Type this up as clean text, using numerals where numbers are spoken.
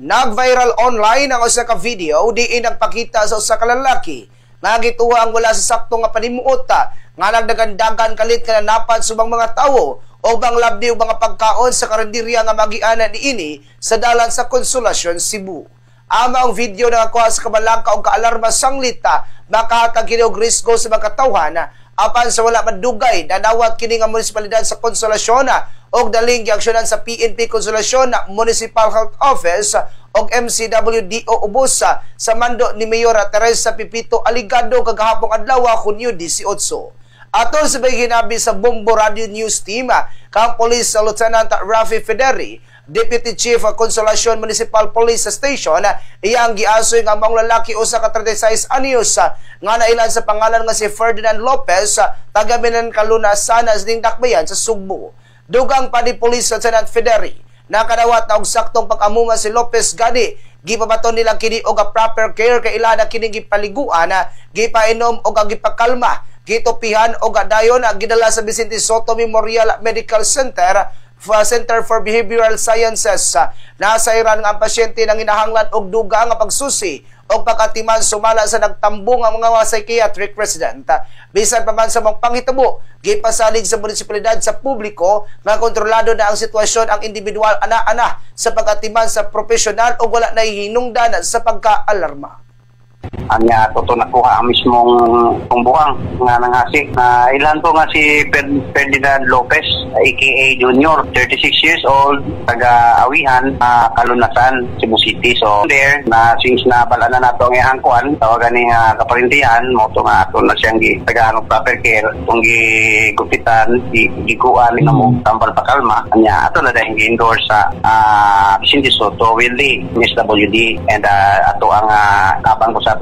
Nag-viral online ang usa ka video diin nagpakita sa usa ka lalaki nga gituwa ang wala sa sakto nga panimuot nga nagdagandagan kalit ka napad subang mga tawo o bang labdi o mga pagkaon sa karinderya nga magiana niini sa dalan sa Consolacion, Cebu. Ama ang video na nakuha sa kabalangka o kaalarma sanglita makahatag kini og risgo sa mga katawhan apan sa wala madugay nanawat kini nga munisipalidad sa Consolacion og daling giaksyonan sa PNP Consolacion Municipal Health Office og MCWDO Ubos sa mando ni Mayor Teresa Pipito Aligado kagahapong adlaw Hunyo 18. Atol sa ginabi sa Bombo Radio News Team kang Police Lieutenant Rafi Federi, Deputy Chief of Consolacion Municipal Police Station, iyang giasoy nga mga lalaki usa ka 36 anyos nga nailan sa pangalan nga si Ferdinand Lopez taga Minangkaluna sana sa Dakbayan sa Sugbo. Dugang pa ni Police Lieutenant Federi nakadawat na og saktong pag-amuma si Lopez gani gipabaton nila kini og proper care kay ila na kini gipaliguan gipainom og gipakalma gitupihan og dayon gidala sa Vicente Soto Memorial Medical Center for Behavioral Sciences. Nasairan nga ang pasyente nang inahanglan og duga nga pagsusi o pagkatiman sumala sa nagtambong ang mga psychiatric resident. Bisan pa man sa mga panghitabo, gipasalig sa munisipalidad sa publiko nga kontrolado na ang sitwasyon ang individual ana-ana sa pagkatiman sa profesional o wala na hinungdan sa pagka-alarma. Anya toto nakuha ang mismong pumbuang nga nangasi na ilan to nga si Ferdinand Lopez aka Junior, 36 years old, taga Awihan, Kalunasan, Cebu City. So there na since na bala na nato ang iyang kuan tawagan ni kaparintihan mo to nga ato na siyang tagahanong proper care kung gigupitan gikuan nga mo tambal pakalma anya ato na dahil gi-endorse sa Vicente Soto Willie, SWD and ato ang kapang ko sa